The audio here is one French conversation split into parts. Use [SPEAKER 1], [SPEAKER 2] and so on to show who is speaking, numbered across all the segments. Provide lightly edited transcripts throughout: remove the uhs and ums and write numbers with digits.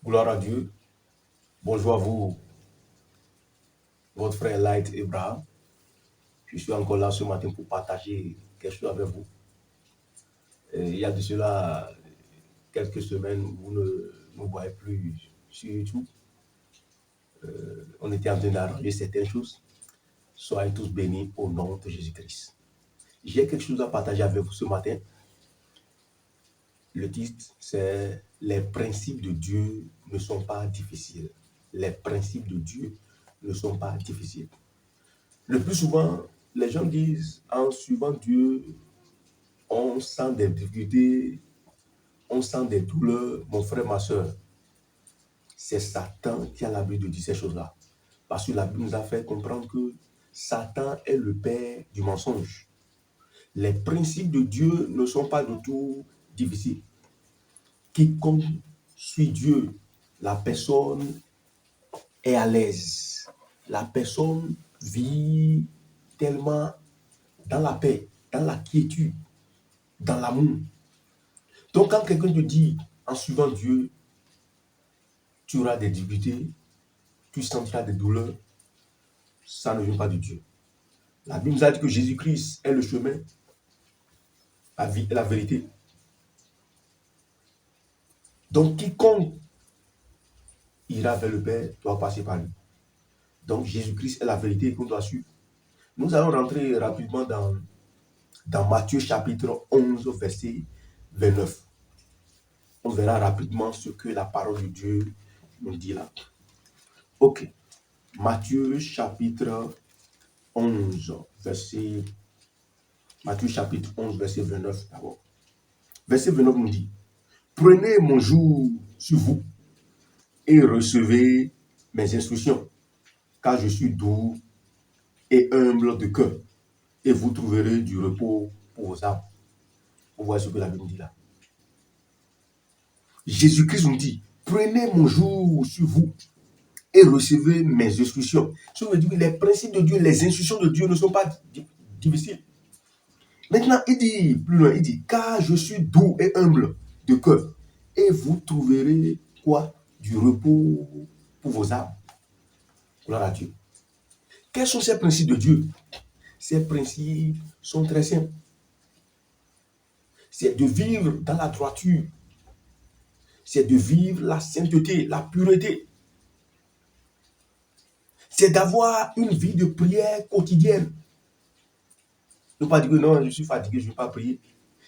[SPEAKER 1] Gloire à Dieu. Bonjour à vous, votre frère Light Abraham. Je suis encore là ce matin pour partager quelque chose avec vous. Il y a de cela quelques semaines, vous ne nous voyez plus sur YouTube. On était en train d'arranger certaines choses. Soyez tous bénis au nom de Jésus-Christ. J'ai quelque chose à partager avec vous ce matin. Le titre, c'est « Les principes de Dieu ne sont pas difficiles ». Les principes de Dieu ne sont pas difficiles. Le plus souvent, les gens disent, en suivant Dieu, on sent des difficultés, on sent des douleurs. Mon frère, ma soeur, c'est Satan qui a l'habitude de dire ces choses-là. Parce que la Bible nous a fait comprendre que Satan est le père du mensonge. Les principes de Dieu ne sont pas du tout difficiles. Quiconque suit Dieu, la personne est à l'aise. La personne vit tellement dans la paix, dans la quiétude, dans l'amour. Donc quand quelqu'un te dit, en suivant Dieu, tu auras des difficultés, tu sentiras des douleurs, ça ne vient pas de Dieu. La Bible nous a dit que Jésus-Christ est le chemin, la vie et la vérité. Donc quiconque ira vers le Père doit passer par lui. Donc Jésus-Christ est la vérité qu'on doit suivre. Nous allons rentrer rapidement dans Matthieu chapitre 11, verset 29. On verra rapidement ce que la parole de Dieu nous dit là. Ok. Matthieu chapitre 11, verset 29 d'abord. Verset 29 nous dit, « Prenez mon joug sur vous et recevez mes instructions, car je suis doux et humble de cœur, et vous trouverez du repos pour vos âmes. » Vous voyez ce que la Bible nous dit là. Jésus-Christ nous dit, « Prenez mon joug sur vous et recevez mes instructions. » Ça veut dire que les principes de Dieu, les instructions de Dieu ne sont pas difficiles. Maintenant, il dit plus loin, il dit, car je suis doux et humble de cœur, et vous trouverez quoi? Du repos pour vos âmes. Gloire à Dieu. Quels sont ces principes de Dieu? Ces principes sont très simples. C'est de vivre dans la droiture. C'est de vivre la sainteté, la pureté. C'est d'avoir une vie de prière quotidienne. Ne pas dire que non, je suis fatigué, je ne vais pas prier.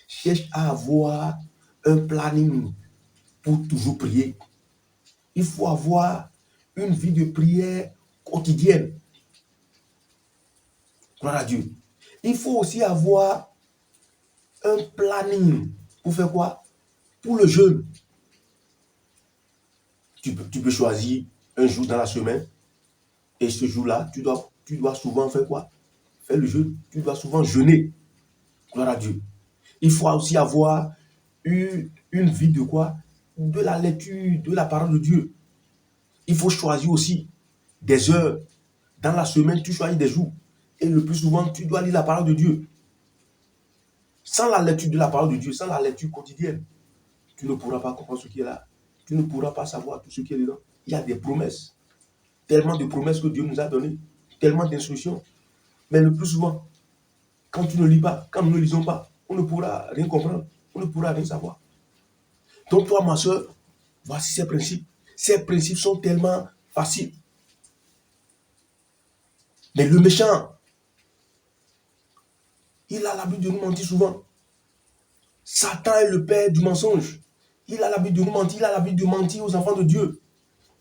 [SPEAKER 1] Cherche à avoir un planning pour toujours prier. Il faut avoir une vie de prière quotidienne. Gloire à Dieu. Il faut aussi avoir un planning pour faire quoi? Pour le jeûne. Tu peux choisir un jour dans la semaine et ce jour-là, tu dois souvent faire quoi? Faire le jeûne. Tu dois souvent jeûner. Gloire à Dieu. Il faut aussi avoir une vie de quoi? De la lecture, de la parole de Dieu. Il faut choisir aussi des heures. Dans la semaine, tu choisis des jours. Et le plus souvent, tu dois lire la parole de Dieu. Sans la lecture de la parole de Dieu, sans la lecture quotidienne, tu ne pourras pas comprendre ce qui est là. Tu ne pourras pas savoir tout ce qui est dedans. Il y a des promesses. Tellement de promesses que Dieu nous a données. Tellement d'instructions. Mais le plus souvent, quand tu ne lis pas, quand nous ne lisons pas, on ne pourra rien comprendre. On ne pourra rien savoir. Donc toi, ma soeur, voici ces principes. Ces principes sont tellement faciles. Mais le méchant, il a l'habitude de nous mentir souvent. Satan est le père du mensonge. Il a l'habitude de nous mentir. Il a l'habitude de mentir aux enfants de Dieu.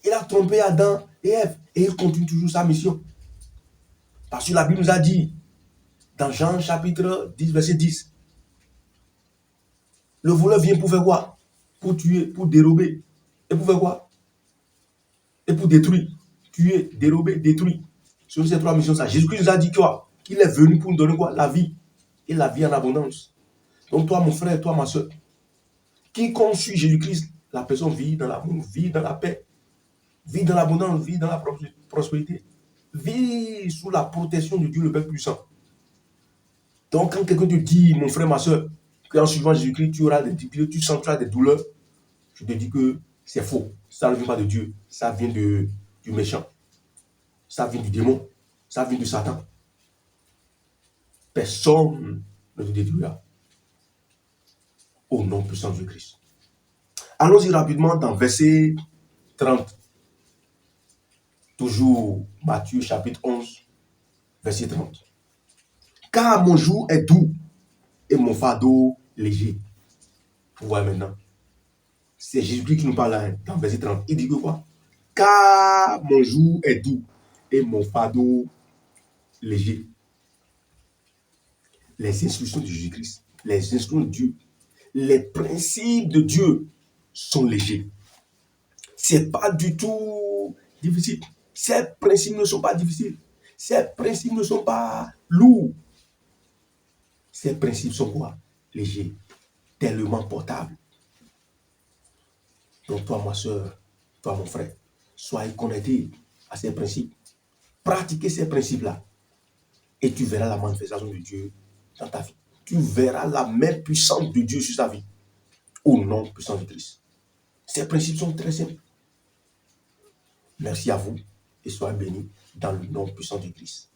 [SPEAKER 1] Il a trompé Adam et Ève. Et il continue toujours sa mission. Parce que la Bible nous a dit, dans Jean chapitre 10, verset 10, le voleur vient pour faire quoi? Pour tuer, pour dérober. Et pour faire quoi? Et pour détruire. Tuer, dérober, détruire. Sur ces trois missions, ça. Jésus-Christ nous a dit quoi? Qu'il est venu pour nous donner quoi? La vie. Et la vie en abondance. Donc toi, mon frère, toi, ma soeur, quiconque suit Jésus-Christ, la personne vit dans l'amour, vit dans la paix, vit dans l'abondance, vit dans la prospérité, vit sous la protection de Dieu le Père puissant. Donc quand quelqu'un te dit, mon frère, ma soeur, qu'en suivant Jésus-Christ, tu auras des difficultés, tu sentiras des douleurs, je te dis que c'est faux. ça ne vient pas de Dieu, ça vient du méchant, ça vient du démon, ça vient de Satan. Personne ne te détruira. Au nom puissant de Christ. Allons-y rapidement dans verset 30. Toujours Matthieu chapitre 11, verset 30. Car mon joug est doux et mon fardeau léger. Vous voyez maintenant. C'est Jésus-Christ qui nous parle là, dans verset 30. Il dit que quoi? Car mon joug est doux et mon fardeau léger. Les instructions de Jésus-Christ, les instructions de Dieu, les principes de Dieu sont légers. C'est pas du tout difficile. Ces principes ne sont pas difficiles. Ces principes ne sont pas lourds. Ces principes sont quoi? Légers, tellement portables. Donc toi, ma soeur, toi, mon frère, soyez connectés à ces principes. Pratiquez ces principes-là. Et tu verras la manifestation de Dieu dans ta vie. Tu verras la main puissante de Dieu sur ta vie. Au nom puissant de Christ. Ces principes sont très simples. Merci à vous et soyez bénis dans le nom puissant de Christ.